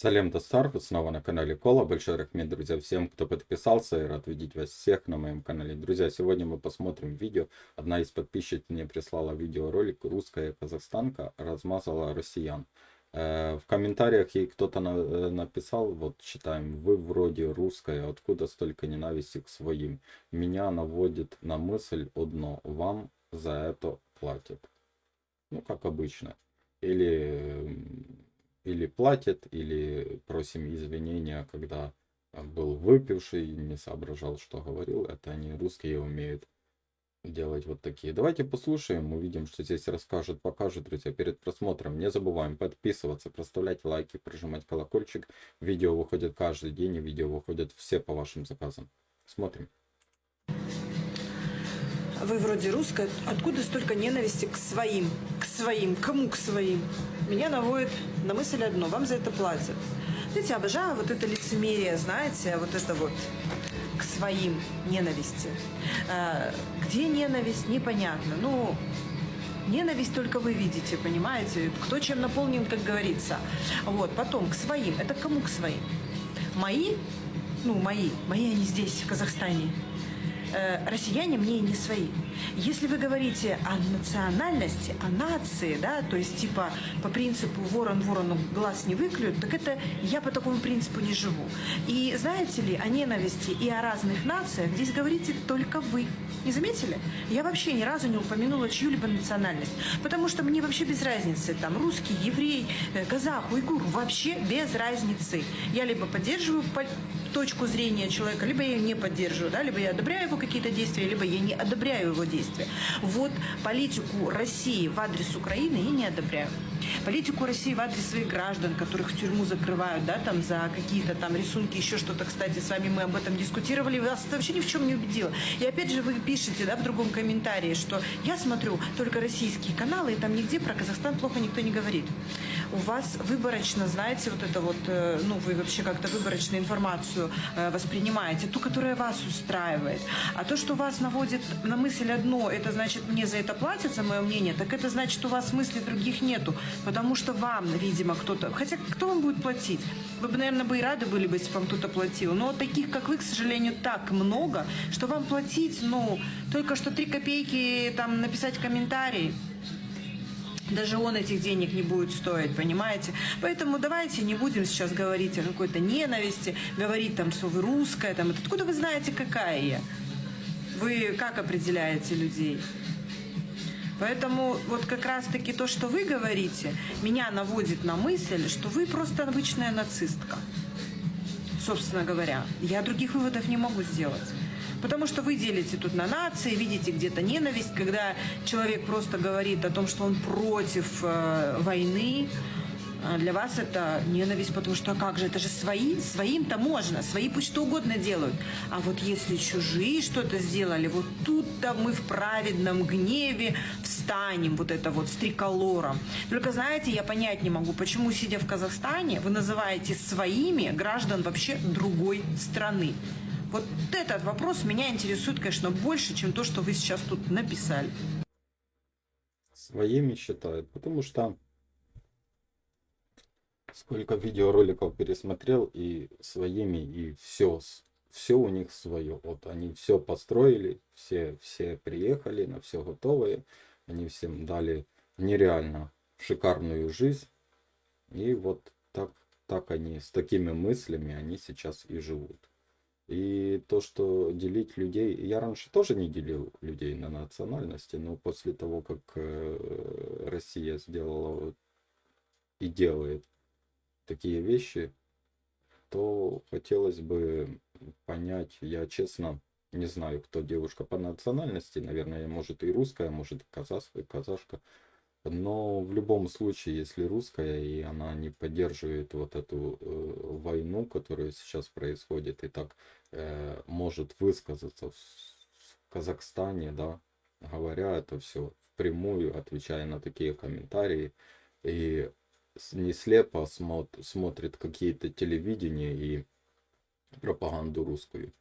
Салем Дастар, вы снова на канале Кола. Большой рахмет, друзья, всем, кто подписался, и рад видеть вас всех на моем канале. Друзья, сегодня мы посмотрим видео. Одна из подписчиц мне прислала видеоролик «Русская казахстанка размазала россиян». В комментариях ей кто-то написал, вот читаем: вы вроде русская, откуда столько ненависти к своим? Меня наводит на мысль одно: вам за это платят. Ну, как обычно. Или платят, или просим извинения, когда был выпивший, не соображал, что говорил. Это они, русские, умеют делать вот такие. Давайте послушаем, увидим, что здесь расскажут, покажут, друзья. Перед просмотром не забываем подписываться, проставлять лайки, прожимать колокольчик. Видео выходит каждый день, и видео выходят все по вашим заказам. Смотрим. Вы вроде русская, откуда столько ненависти к своим? К своим? Кому к своим? Меня наводит на мысль одно: вам за это платят. Знаете, обожаю вот это лицемерие, знаете, вот это вот к своим ненависти. Где ненависть, непонятно. Ну, ненависть только вы видите, понимаете? Кто чем наполнен, как говорится. Вот, потом к своим. Это кому к своим? Мои? Ну, мои они здесь, в Казахстане. Россияне мне не свои. Если вы говорите о национальности, о нации, да, то есть типа по принципу ворон ворону глаз не выклюют, так это я по такому принципу не живу. И знаете ли, о ненависти и о разных нациях здесь говорите только вы. Не заметили? Я вообще ни разу не упомянула чью-либо национальность, потому что мне вообще без разницы, там, русский, еврей, казах, уйгур, вообще без разницы. Я либо поддерживаю точку зрения человека, либо я ее не поддерживаю, да, либо я одобряю его какие-то действия, либо я не одобряю его действия. Вот политику России в адрес Украины я не одобряю. Политику России в адрес своих граждан, которых в тюрьму закрывают, да, там за какие-то там рисунки, еще что-то. Кстати, с вами мы об этом дискутировали, вас это вообще ни в чем не убедило. И опять же вы пишете, да, в другом комментарии, что я смотрю только российские каналы, и там нигде про Казахстан плохо никто не говорит. У вас выборочно, знаете, вот это вот, ну, вы вообще как-то выборочно информацию воспринимаете, ту, которая вас устраивает. А то, что вас наводит на мысль одно, это значит, мне за это платят, за мое мнение, так это значит, у вас мыслей других нету. Потому что вам, видимо, кто-то... Хотя кто вам будет платить? Вы бы, наверное, бы и рады были бы, если бы вам кто-то платил. Но таких, как вы, к сожалению, так много, что вам платить, ну, только что 3 копейки там написать комментарий. Даже он этих денег не будет стоить, понимаете? Поэтому давайте не будем сейчас говорить о какой-то ненависти, говорить там, что вы русская, там, откуда вы знаете, какая я? Вы как определяете людей? Поэтому вот как раз-таки то, что вы говорите, меня наводит на мысль, что вы просто обычная нацистка. Собственно говоря, я других выводов не могу сделать. Потому что вы делите тут на нации, видите где-то ненависть, когда человек просто говорит о том, что он против войны. Для вас это ненависть, потому что как же, это же свои, своим-то можно, свои пусть что угодно делают. А вот если чужие что-то сделали, вот тут-то мы в праведном гневе встанем, вот это вот с триколором. Только знаете, я понять не могу, почему, сидя в Казахстане, вы называете своими граждан вообще другой страны. Вот этот вопрос меня интересует, конечно, больше, чем то, что вы сейчас тут написали. Своими считают, потому что сколько видеороликов пересмотрел, и своими, и все у них свое. Вот они все построили, все приехали на все готовое, они всем дали нереально шикарную жизнь. И вот так они, с такими мыслями они сейчас и живут. И то, что делить людей... Я раньше тоже не делил людей на национальности, но после того, как Россия сделала и делает такие вещи, то хотелось бы понять, я честно не знаю, кто девушка по национальности, наверное, может и русская, может и казашка, но в любом случае, если русская, и она не поддерживает вот эту войну, которая сейчас происходит, и так может высказаться в Казахстане, да, говоря это все впрямую, отвечая на такие комментарии, и не слепо смотрит какие-то телевидения и пропаганду русскую.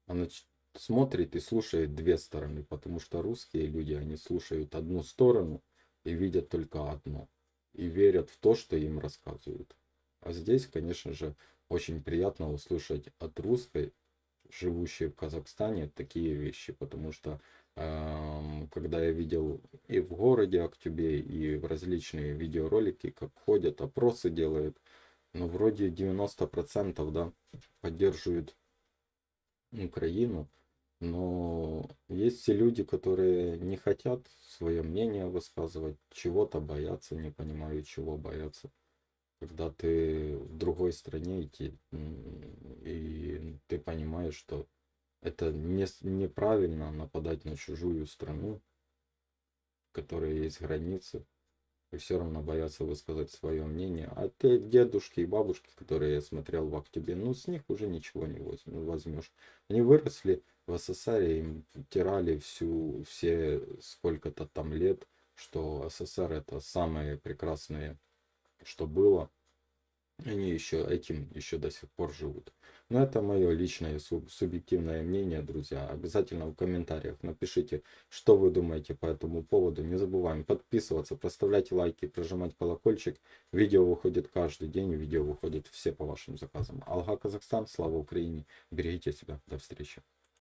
Она смотрит и слушает две стороны, потому что русские люди, они слушают одну сторону и видят только одно. И верят в то, что им рассказывают. А здесь, конечно же, очень приятно услышать от русской, живущей в Казахстане, такие вещи, потому что когда я видел и в городе Актюбе, и в различные видеоролики, как ходят, опросы делают, ну, вроде 90%, да, поддерживают Украину, но есть все люди, которые не хотят свое мнение высказывать, чего-то боятся, не понимаю, чего боятся. Когда ты в другой стране и ты понимаешь, что это неправильно нападать на чужую страну, в которой есть границы, и все равно боятся высказать свое мнение. А те дедушки и бабушки, которые я смотрел в Актюбе, ну с них уже ничего не возьмешь. Они выросли в СССР, и им втирали все сколько-то там лет, что СССР это самое прекрасное, что было. Они этим еще до сих пор живут. Но это мое личное субъективное мнение, друзья. Обязательно в комментариях напишите, что вы думаете по этому поводу. Не забываем подписываться, проставлять лайки, прожимать колокольчик. Видео выходит каждый день, видео выходит все по вашим заказам. Алга Казахстан, слава Украине. Берегите себя. До встречи.